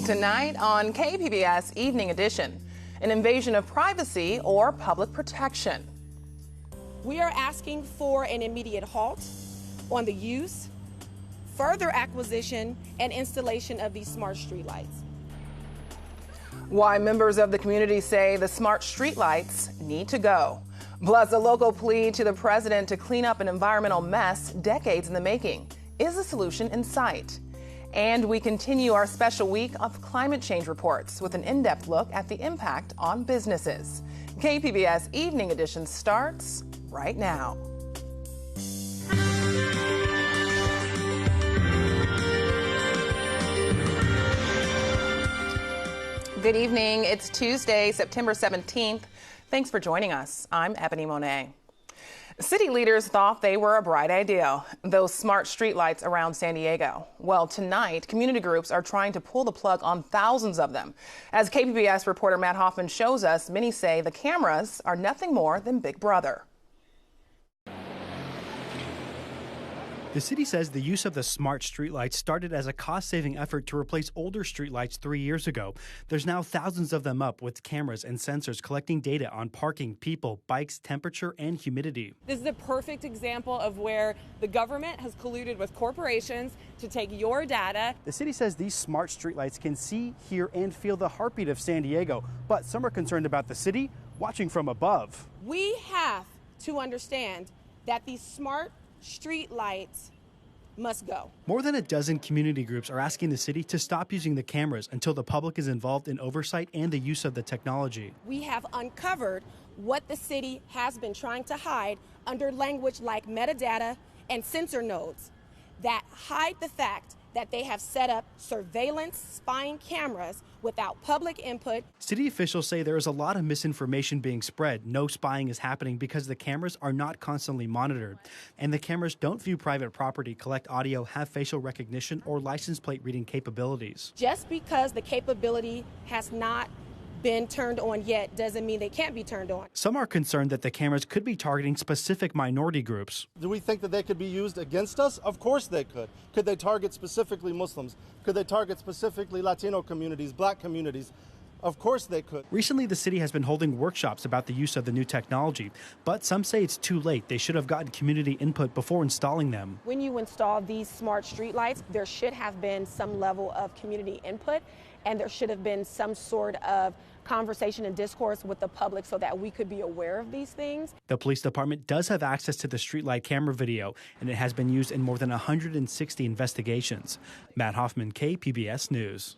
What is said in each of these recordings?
Tonight on KPBS Evening Edition, an invasion of privacy or public protection. We are asking for an immediate halt on the use, further acquisition, and installation of these smart streetlights. Why members of the community say the smart streetlights need to go. Plus, a local plea to the president to clean up an environmental mess decades in the making. Is the solution in sight? And we continue our special week of climate change reports with an in-depth look at the impact on businesses. KPBS Evening Edition starts right now. Good evening. It's Tuesday, September 17th. Thanks for joining us. I'm Ebony Monet. City leaders thought they were a bright idea, those smart streetlights around San Diego. Well, tonight, community groups are trying to pull the plug on thousands of them. As KPBS reporter Matt Hoffman shows us, many say the cameras are nothing more than Big Brother. The city says the use of the smart streetlights started as a cost-saving effort to replace older streetlights 3 years ago. There's now thousands of them up with cameras and sensors collecting data on parking, people, bikes, temperature, and humidity. This is a perfect example of where the government has colluded with corporations to take your data. The city says these smart streetlights can see, hear, and feel the heartbeat of San Diego, but some are concerned about the city watching from above. We have to understand that these smart street lights must go. More than a dozen community groups are asking the city to stop using the cameras until the public is involved in oversight and the use of the technology. We have uncovered what the city has been trying to hide under language like metadata and sensor nodes that hide the fact that they have set up surveillance spying cameras without public input. City officials say there is a lot of misinformation being spread. No spying is happening because the cameras are not constantly monitored. And the cameras don't view private property, collect audio, have facial recognition, or license plate reading capabilities. Just because the capability has not been turned on yet doesn't mean they can't be turned on. Some are concerned that the cameras could be targeting specific minority groups. Do we think that they could be used against us? Of course they could. Could they target specifically Muslims? Could they target specifically Latino communities, black communities? Of course they could. Recently, the city has been holding workshops about the use of the new technology, but some say it's too late. They should have gotten community input before installing them. When you install these smart streetlights, there should have been some level of community input, and there should have been some sort of conversation and discourse with the public so that we could be aware of these things. The police department does have access to the streetlight camera video, and it has been used in more than 160 investigations. Matt Hoffman, KPBS News.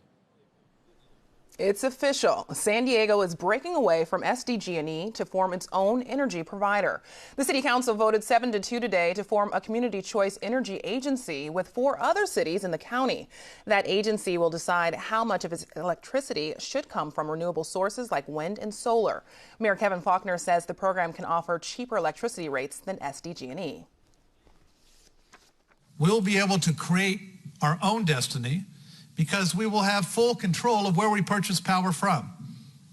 It's official. San Diego is breaking away from SDG&E to form its own energy provider. The City Council voted 7-2 today to form a community choice energy agency with 4 other cities in the county. That agency will decide how much of its electricity should come from renewable sources like wind and solar. Mayor Kevin Faulkner says the program can offer cheaper electricity rates than SDG&E. We'll be able to create our own destiny because we will have full control of where we purchase power from,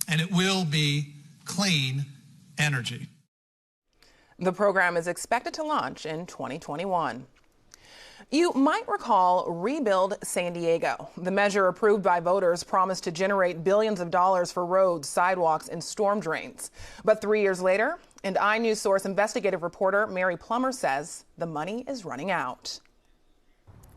and it will be clean energy. The program is expected to launch in 2021. You might recall Rebuild San Diego. The measure approved by voters promised to generate billions of dollars for roads, sidewalks, and storm drains. But 3 years later, and iNews Source investigative reporter Mary Plummer says the money is running out.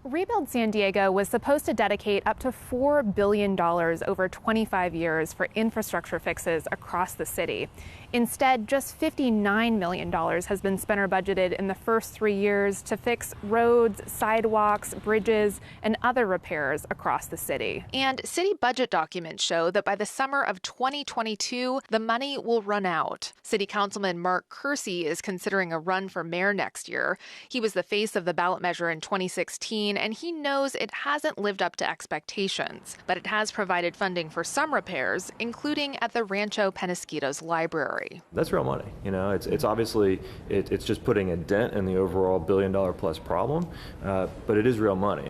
Rebuild San Diego was supposed to dedicate up to $4 billion over 25 years for infrastructure fixes across the city. Instead, just $59 million has been spent or budgeted in the first 3 years to fix roads, sidewalks, bridges, and other repairs across the city. And city budget documents show that by the summer of 2022, the money will run out. City Councilman Mark Kersey is considering a run for mayor next year. He was the face of the ballot measure in 2016, and he knows it hasn't lived up to expectations. But it has provided funding for some repairs, including at the Rancho Penasquitos Library. That's real money. You know, it's obviously, it's just putting a dent in the overall $1 billion+ problem, but it is real money.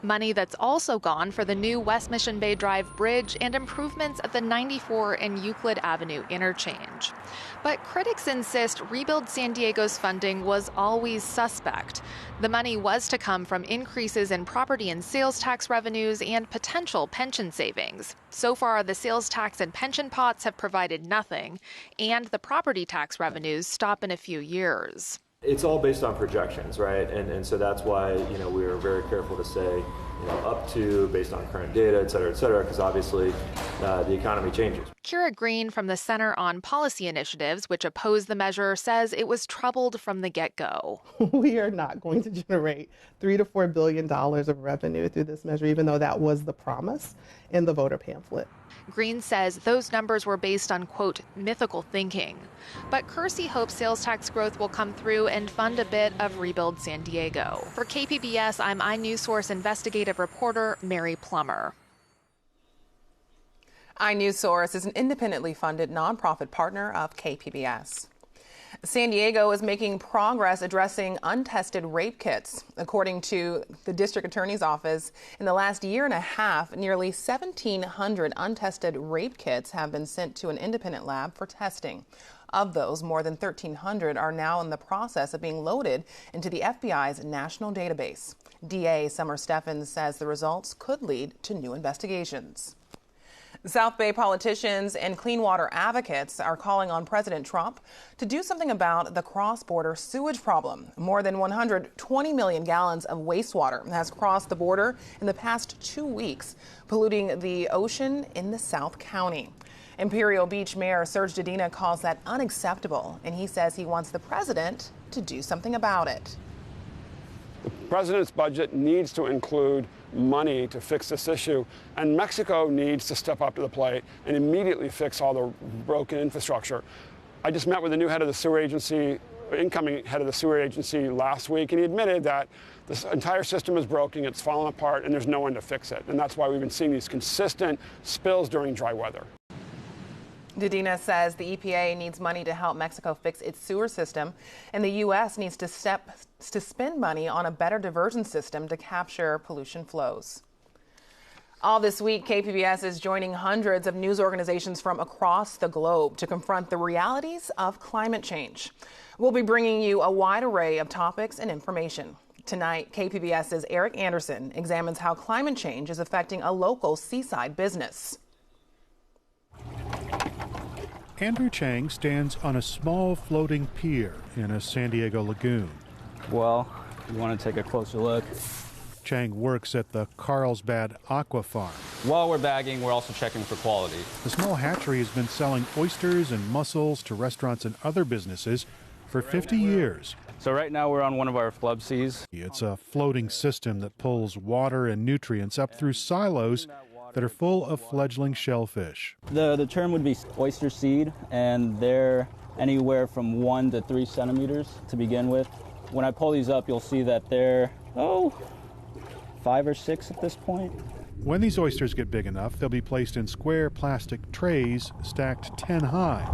Money that's also gone for the new West Mission Bay Drive Bridge and improvements at the 94 and Euclid Avenue interchange. But critics insist Rebuild San Diego's funding was always suspect. The money was to come from increases in property and sales tax revenues and potential pension savings. So far, the sales tax and pension pots have provided nothing, and the property tax revenues stop in a few years. It's all based on projections, right? And so that's why, we are very careful to say, up to, based on current data, et cetera, because obviously the economy changes. Kira Green from the Center on Policy Initiatives, which opposed the measure, says it was troubled from the get-go. We are not going to generate $3 to $4 billion of revenue through this measure, even though that was the promise in the voter pamphlet. Green says those numbers were based on, quote, mythical thinking. But Kersey hopes sales tax growth will come through and fund a bit of Rebuild San Diego. For KPBS, I'm iNewsSource investigative reporter Mary Plummer. iNewsSource is an independently funded nonprofit partner of KPBS. San Diego is making progress addressing untested rape kits. According to the district attorney's office, in the last year and a half, nearly 1,700 untested rape kits have been sent to an independent lab for testing. Of those, more than 1,300 are now in the process of being loaded into the FBI's national database. DA Summer Steffens says the results could lead to new investigations. South Bay politicians and clean water advocates are calling on President Trump to do something about the cross-border sewage problem. More than 120 million gallons of wastewater has crossed the border in the past 2 weeks, polluting the ocean in the South County. Imperial Beach Mayor Serge Dedina calls that unacceptable, and he says he wants the president to do something about it. The president's budget needs to include money to fix this issue, and Mexico needs to step up to the plate and immediately fix all the broken infrastructure. I just met with the new head of the sewer agency, incoming head of the sewer agency last week, and he admitted that this entire system is broken, it's fallen apart, and there's no one to fix it. And that's why we've been seeing these consistent spills during dry weather. Dedina says the EPA needs money to help Mexico fix its sewer system, and the U.S. needs to spend money on a better diversion system to capture pollution flows. All this week, KPBS is joining hundreds of news organizations from across the globe to confront the realities of climate change. We'll be bringing you a wide array of topics and information. Tonight, KPBS's Eric Anderson examines how climate change is affecting a local seaside business. Andrew Chang stands on a small floating pier in a San Diego lagoon. Well, you want to take a closer look. Chang works at the Carlsbad aqua farm. While we're bagging, we're also checking for quality. The small hatchery has been selling oysters and mussels to restaurants and other businesses for 50 years. So right now we're on one of our flub seas. It's a floating system that pulls water and nutrients up through silos that are full of fledgling shellfish. The term would be oyster seed, and they're anywhere from 1 to 3 centimeters to begin with. When I pull these up, you'll see that they're, 5 or 6 at this point. When these oysters get big enough, they'll be placed in square plastic trays stacked 10 high.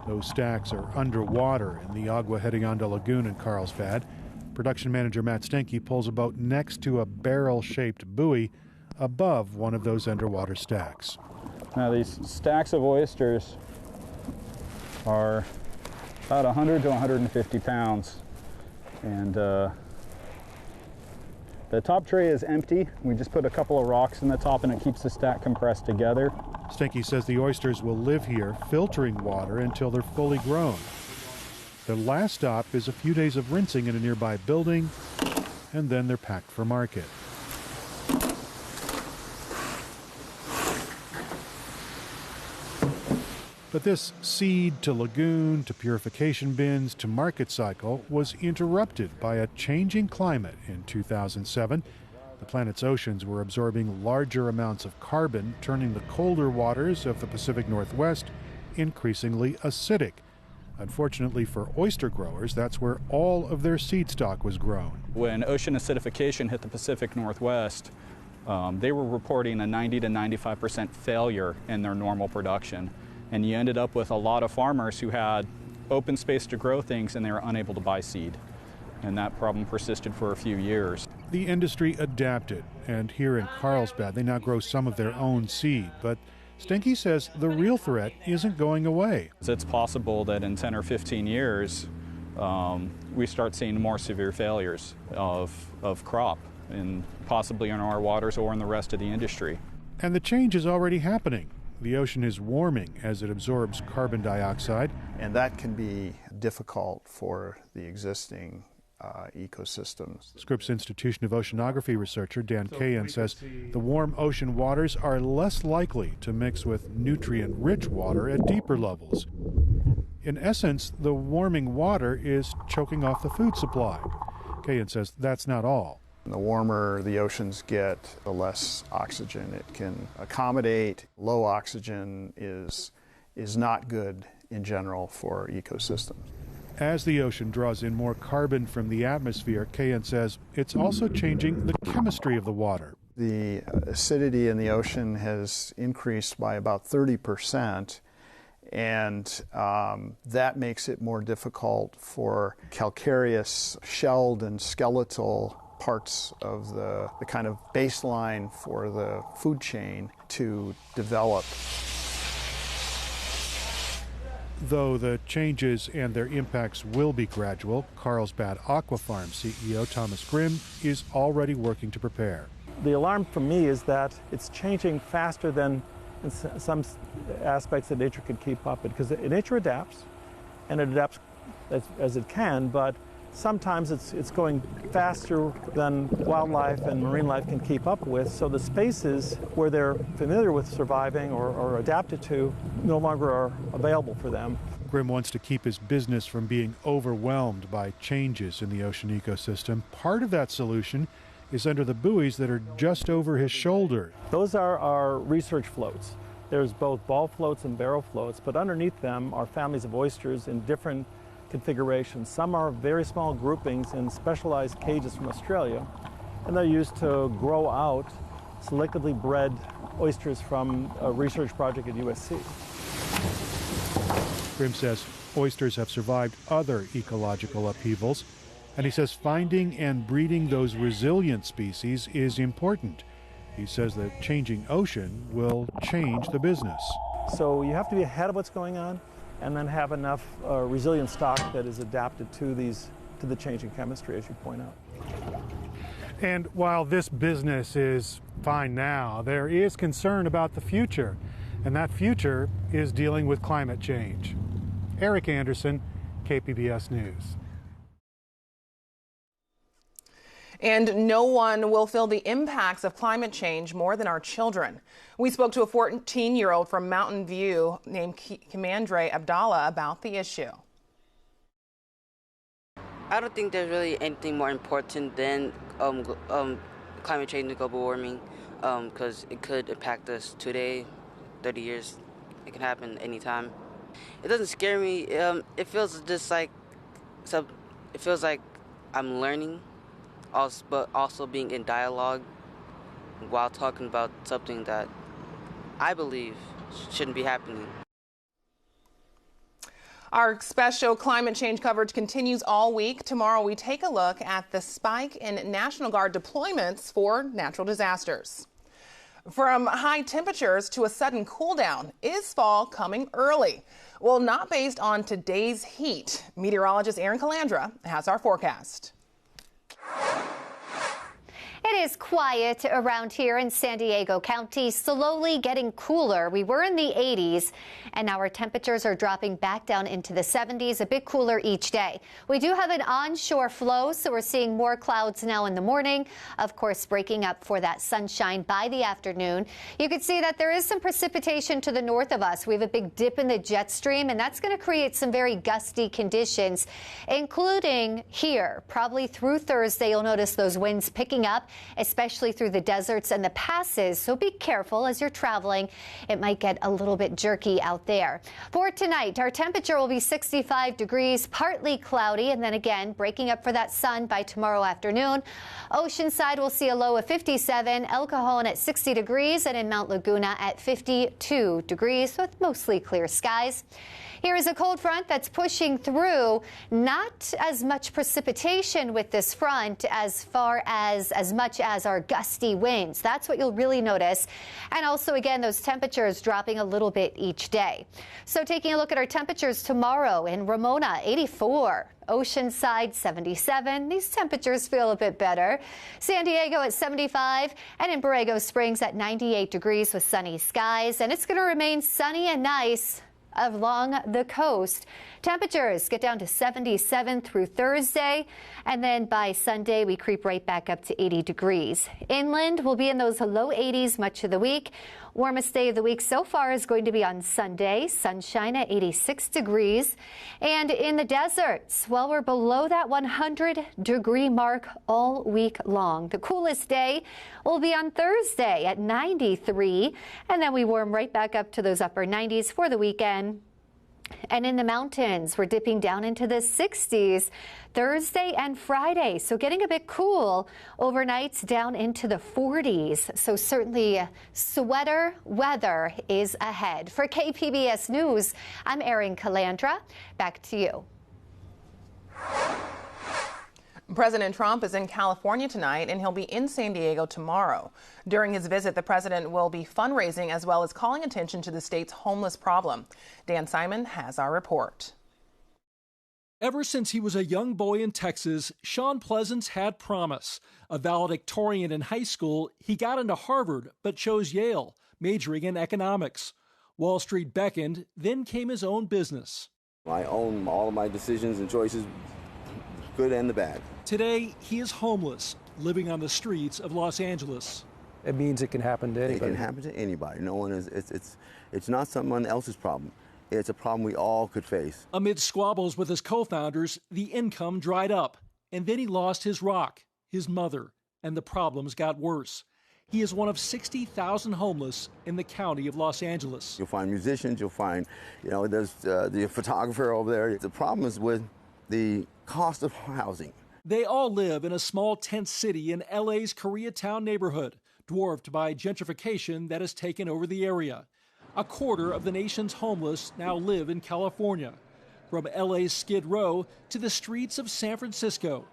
Those stacks are underwater in the Agua Hedionda Lagoon in Carlsbad. Production manager Matt Stenke pulls a boat next to a barrel-shaped buoy above one of those underwater stacks. Now these stacks of oysters are about 100 to 150 pounds. And the top tray is empty. We just put a couple of rocks in the top and it keeps the stack compressed together. Stenke says the oysters will live here, filtering water until they're fully grown. The last stop is a few days of rinsing in a nearby building, and then they're packed for market. But this seed to lagoon to purification bins to market cycle was interrupted by a changing climate in 2007. The planet's oceans were absorbing larger amounts of carbon, turning the colder waters of the Pacific Northwest increasingly acidic. Unfortunately for oyster growers, that's where all of their seed stock was grown. When ocean acidification hit the Pacific Northwest, they were reporting a 90 to 95% failure in their normal production. And you ended up with a lot of farmers who had open space to grow things and they were unable to buy seed. And that problem persisted for a few years. The industry adapted, and here in Carlsbad, they now grow some of their own seed. But Stenke says the real threat isn't going away. It's possible that in 10 or 15 years, we start seeing more severe failures of crop, and possibly in our waters or in the rest of the industry. And the change is already happening. The ocean is warming as it absorbs carbon dioxide. And that can be difficult for the existing ecosystems. Scripps Institution of Oceanography researcher Dan Cahan says the warm ocean waters are less likely to mix with nutrient-rich water at deeper levels. In essence, the warming water is choking off the food supply. Cahan says that's not all. The warmer the oceans get, the less oxygen it can accommodate. Low oxygen is not good in general for ecosystems. As the ocean draws in more carbon from the atmosphere, Cahan says it's also changing the chemistry of the water. The acidity in the ocean has increased by about 30%, and that makes it more difficult for calcareous, shelled, and skeletal parts of the kind of baseline for the food chain to develop. Though the changes and their impacts will be gradual, Carlsbad Aqua Farm CEO Thomas Grimm is already working to prepare. The alarm for me is that it's changing faster than in some aspects that nature can keep up with, because nature adapts, and it adapts as it can, but sometimes it's going faster than wildlife and marine life can keep up with, so the spaces where they're familiar with surviving or adapted to no longer are available for them. Grimm wants to keep his business from being overwhelmed by changes in the ocean ecosystem. Part of that solution is under the buoys that are just over his shoulder. Those are our research floats. There's both ball floats and barrel floats, but underneath them are families of oysters in different configurations. Some are very small groupings in specialized cages from Australia, and they're used to grow out selectively bred oysters from a research project at USC. Grimm says oysters have survived other ecological upheavals, and he says finding and breeding those resilient species is important. He says the changing ocean will change the business. So you have to be ahead of what's going on, and then have enough resilient stock that is adapted to the changing chemistry, as you point out. And while this business is fine now, there is concern about the future, and that future is dealing with climate change. Eric Anderson, KPBS News. And no one will feel the impacts of climate change more than our children. We spoke to a 14-year-old from Mountain View named Rae Abdallah about the issue. I don't think there's really anything more important than climate change and global warming, because it could impact us today, 30 years. It can happen anytime. It doesn't scare me. It feels just like it feels like I'm learning. But also being in dialogue while talking about something that I believe shouldn't be happening. Our special climate change coverage continues all week. Tomorrow we take a look at the spike in National Guard deployments for natural disasters. From high temperatures to a sudden cool down, is fall coming early? Well, not based on today's heat. Meteorologist Erin Calandra has our forecast. It is quiet around here in San Diego County, slowly getting cooler. We were in the 80s, and now our temperatures are dropping back down into the 70s, a bit cooler each day. We do have an onshore flow, so we're seeing more clouds now in the morning, of course, breaking up for that sunshine by the afternoon. You can see that there is some precipitation to the north of us. We have a big dip in the jet stream, and that's going to create some very gusty conditions, including here. Probably through Thursday, you'll notice those winds picking up. especially through the deserts and the passes. So be careful as you're traveling. It might get a little bit jerky out there. For tonight, our temperature will be 65 degrees, partly cloudy, and then again breaking up for that sun by tomorrow afternoon. Oceanside will see a low of 57, El Cajon at 60 degrees, and in Mount Laguna at 52 degrees with mostly clear skies. Here is a cold front that's pushing through. Not as much precipitation with this front as much as our gusty winds. That's what you'll really notice. And also, again, those temperatures dropping a little bit each day. So taking a look at our temperatures tomorrow in Ramona, 84. Oceanside, 77. These temperatures feel a bit better. San Diego at 75, and in Borrego Springs at 98 degrees with sunny skies. And it's going to remain sunny and nice along the coast. Temperatures get down to 77 through Thursday, and then by Sunday we creep right back up to 80 degrees. Inland will be in those low 80s much of the week. Warmest day of the week so far is going to be on Sunday. Sunshine at 86 degrees. And in the deserts, well, we're below that 100-degree mark all week long. The coolest day will be on Thursday at 93, and then we warm right back up to those upper 90s for the weekend. And in the mountains, we're dipping down into the 60s Thursday and Friday. So getting a bit cool overnights down into the 40s. So certainly sweater weather is ahead. For KPBS News, I'm Erin Calandra. Back to you. President Trump is in California tonight, and he'll be in San Diego tomorrow. During his visit, the president will be fundraising as well as calling attention to the state's homeless problem. Dan Simon has our report. Ever since he was a young boy in Texas, Sean Pleasance had promise. A valedictorian in high school, he got into Harvard but chose Yale, majoring in economics. Wall Street beckoned, then came his own business. I own all of my decisions and choices, good and the bad. Today, he is homeless, living on the streets of Los Angeles. It means it can happen to anybody. It can happen to anybody. No one is. It's not someone else's problem. It's a problem we all could face. Amid squabbles with his co-founders, the income dried up, and then he lost his rock, his mother, and the problems got worse. He is one of 60,000 homeless in the county of Los Angeles. You'll find musicians. You'll find, there's the photographer over there. The problem is with the cost of housing. They all live in a small tent city in LA's Koreatown neighborhood, dwarfed by gentrification that has taken over the area. A quarter of the nation's homeless now live in California. From LA's Skid Row to the streets of San Francisco,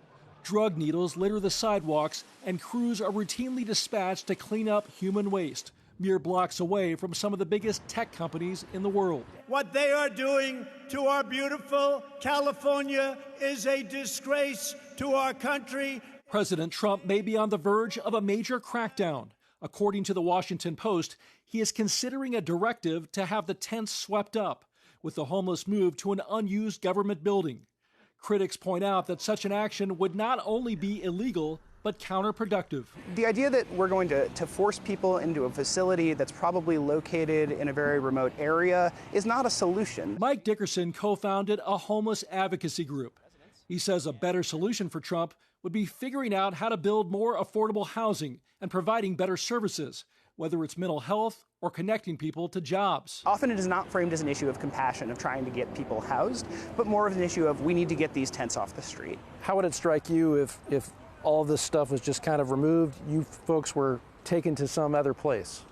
drug needles litter the sidewalks and crews are routinely dispatched to clean up human waste, mere blocks away from some of the biggest tech companies in the world. What they are doing to our beautiful California is a disgrace to our country. President Trump may be on the verge of a major crackdown. According to the Washington Post, he is considering a directive to have the tents swept up, with the homeless moved to an unused government building. Critics point out that such an action would not only be illegal, but counterproductive. The idea that we're going to force people into a facility that's probably located in a very remote area is not a solution. Mike Dickerson co-founded a homeless advocacy group. He says a better solution for Trump would be figuring out how to build more affordable housing and providing better services, whether it's mental health or connecting people to jobs. Often it is not framed as an issue of compassion, of trying to get people housed, but more of an issue of we need to get these tents off the street. How would it strike you if all this stuff was just kind of removed, you folks were taken to some other place?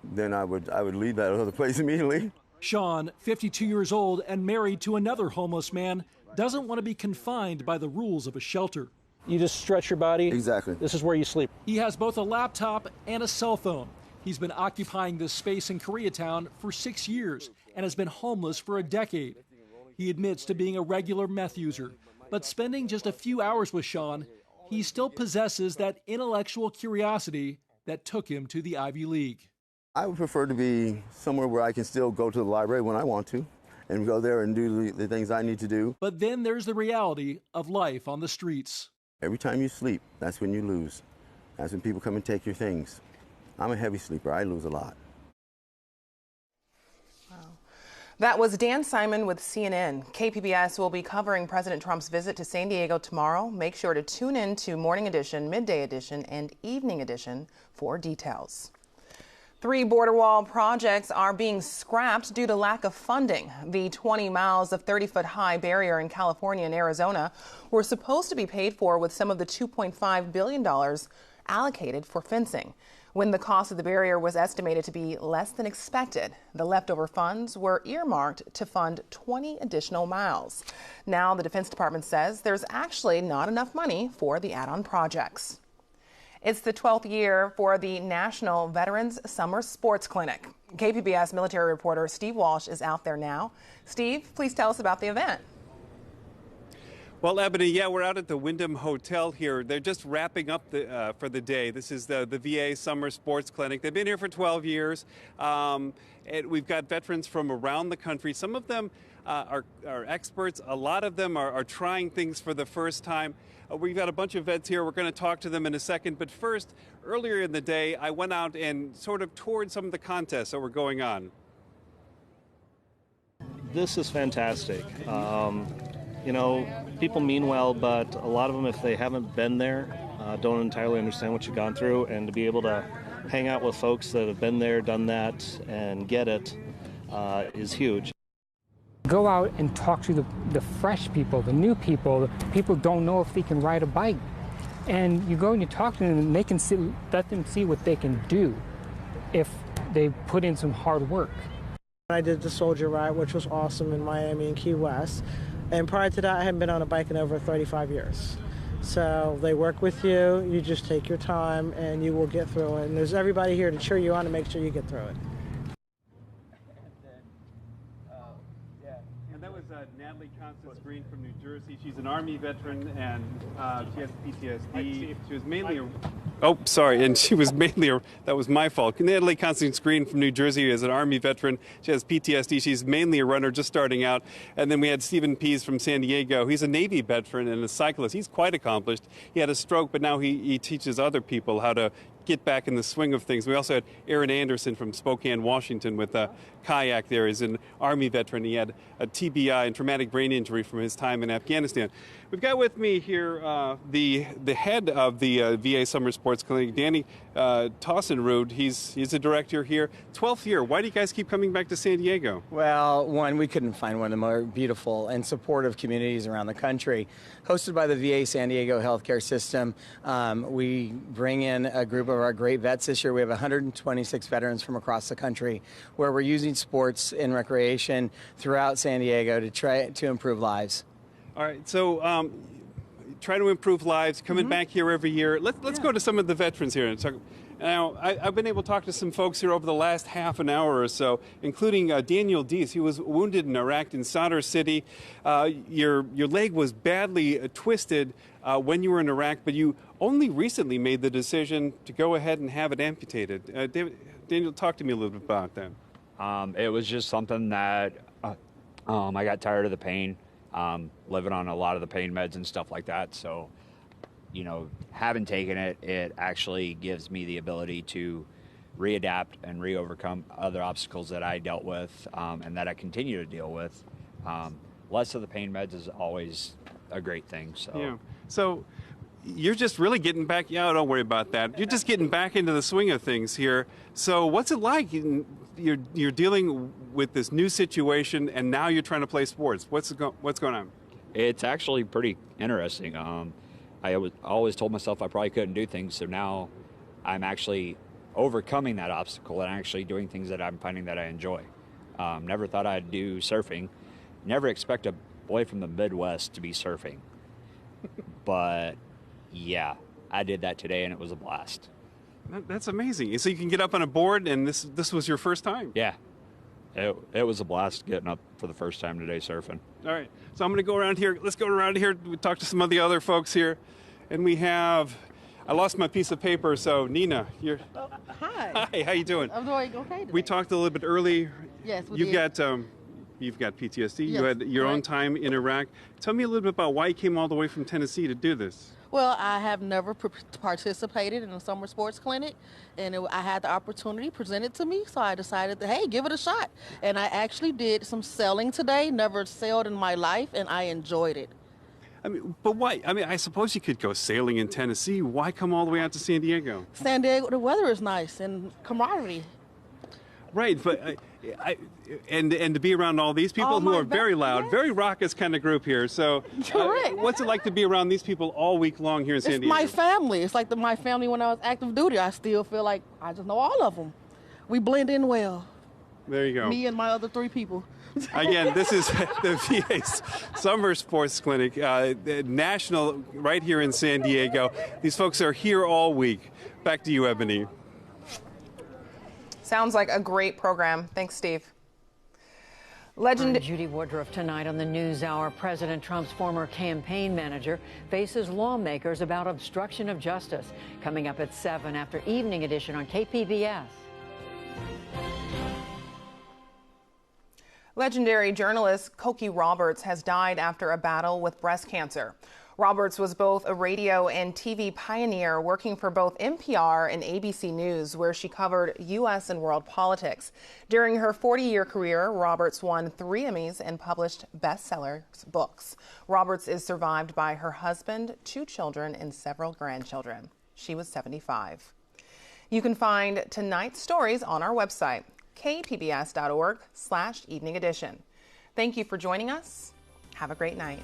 Then I would leave that other place immediately. Sean, 52 years old and married to another homeless man, doesn't want to be confined by the rules of a shelter. You just stretch your body. Exactly. This is where you sleep. He has both a laptop and a cell phone. He's been occupying this space in Koreatown for 6 years and has been homeless for a decade. He admits to being a regular meth user, but spending just a few hours with Sean, he still possesses that intellectual curiosity that took him to the Ivy League. I would prefer to be somewhere where I can still go to the library when I want to and go there and do the things I need to do. But then there's the reality of life on the streets. Every time you sleep, that's when you lose. That's when people come and take your things. I'm a heavy sleeper. I lose a lot. Wow. That was Dan Simon with CNN. KPBS will be covering President Trump's visit to San Diego tomorrow. Make sure to tune in to Morning Edition, Midday Edition, and Evening Edition for details. 3 border wall projects are being scrapped due to lack of funding. The 20 miles of 30-foot-high barrier in California and Arizona were supposed to be paid for with some of the $2.5 billion allocated for fencing. When the cost of the barrier was estimated to be less than expected, the leftover funds were earmarked to fund 20 additional miles. Now the Defense Department says there's actually not enough money for the add-on projects. It's the 12th year for the National Veterans Summer Sports Clinic. KPBS military reporter Steve Walsh is out there now. Steve, please tell us about the event. Well, Ebony, yeah, we're out at the Wyndham Hotel here. They're just wrapping up for the day. This is the VA Summer Sports Clinic. They've been here for 12 years. And we've got veterans from around the country. Some of them are experts. A lot of them are trying things for the first time. We've got a bunch of vets here. We're going to talk to them in a second. But first, earlier in the day, I went out and sort of toured some of the contests that were going on. This is fantastic. You know, people mean well, but a lot of them, if they haven't been there, don't entirely understand what you've gone through. And to be able to hang out with folks that have been there, done that, and get it is huge. Go out and talk to the fresh people, the new people. People don't know if they can ride a bike. And you go and you talk to them, and they can let them see what they can do if they put in some hard work. I did the Soldier Ride, which was awesome in Miami and Key West. And prior to that, I hadn't been on a bike in over 35 years. So they work with you, you just take your time, and you will get through it. And there's everybody here to cheer you on and make sure you get through it. And that was Natalie Constance Green from New Jersey. She's an Army veteran, and she has PTSD. She was mainly that was my fault. Natalie Constance Green from New Jersey is an Army veteran. She has PTSD. She's mainly a runner, just starting out. And then we had Stephen Pease from San Diego. He's a Navy veteran and a cyclist. He's quite accomplished. He had a stroke, but now he teaches other people how to get back in the swing of things. We also had Aaron Anderson from Spokane, Washington with a kayak there. He's an Army veteran. He had a TBI and traumatic brain injury from his time in Afghanistan. We've got with me here the head of the VA Summer Sports Clinic, Danny Tossenrud. He's the director here. 12th year. Why do you guys keep coming back to San Diego? Well, one, we couldn't find one of the more beautiful and supportive communities around the country. Hosted by the VA San Diego healthcare system, we bring in a group of our great vets this year. We have 126 veterans from across the country where we're using sports and recreation throughout San Diego to try to improve lives. All right, so try to improve lives, coming back here every year. Let's go to some of the veterans here and talk. Now, I've been able to talk to some folks here over the last half an hour or so, including Daniel Deese. He was wounded in Iraq in Sadr City. Your leg was badly twisted when you were in Iraq, but you only recently made the decision to go ahead and have it amputated. Daniel, talk to me a little bit about that. It was just something that I got tired of the pain, living on a lot of the pain meds and stuff like that. So, you know, having taken it, it actually gives me the ability to readapt and re-overcome other obstacles that I dealt with and that I continue to deal with. Less of the pain meds is always a great thing. So, yeah. So you're just really getting back. Yeah, don't worry about that. You're just getting back into the swing of things here. So what's it like? You're dealing with this new situation, and now you're trying to play sports. What's going on? It's actually pretty interesting. I always told myself I probably couldn't do things, so now I'm actually overcoming that obstacle and actually doing things that I'm finding that I enjoy. Never thought I'd do surfing. Never expect a boy from the Midwest to be surfing. But yeah, I did that today, and it was a blast. That's amazing. So you can get up on a board, and this was your first time? Yeah. It was a blast getting up for the first time today surfing. All right. So I'm going to go around here. Let's go around here. We talk to some of the other folks here. And we have, I lost my piece of paper, so Nina, you're... Oh, hi. Hi, how you doing? I'm doing okay today. We talked a little bit earlier. Yes, we You've did. got PTSD. Yes, you had your own correct. time in Iraq. Tell me a little bit about why you came all the way from Tennessee to do this. Well, I have never participated in a summer sports clinic, and I had the opportunity presented to me, so I decided to, hey, give it a shot. And I actually did some selling today, never sailed in my life, and I enjoyed it. I mean, but why? I mean, I suppose you could go sailing in Tennessee. Why come all the way out to San Diego? San Diego, the weather is nice and camaraderie. Right, but and to be around all these people who are very loud, very raucous kind of group here. So, what's it like to be around these people all week long here in San Diego? It's my family. It's like my family when I was active duty. I still feel like I just know all of them. We blend in well. There you go. Me and my other 3 people. Again, this is the VA's Summer Sports Clinic, national, right here in San Diego. These folks are here all week. Back to you, Ebony. Sounds like a great program. Thanks, Steve. Judy Woodruff tonight on the NewsHour. President Trump's former campaign manager faces lawmakers about obstruction of justice. Coming up at 7 after Evening Edition on KPBS. Legendary journalist Cokie Roberts has died after a battle with breast cancer. Roberts was both a radio and TV pioneer, working for both NPR and ABC News, where she covered U.S. and world politics. During her 40-year career, Roberts won 3 Emmys and published bestseller books. Roberts is survived by her husband, 2 children, and several grandchildren. She was 75. You can find tonight's stories on our website, kpbs.org/evening edition. Thank you for joining us. Have a great night.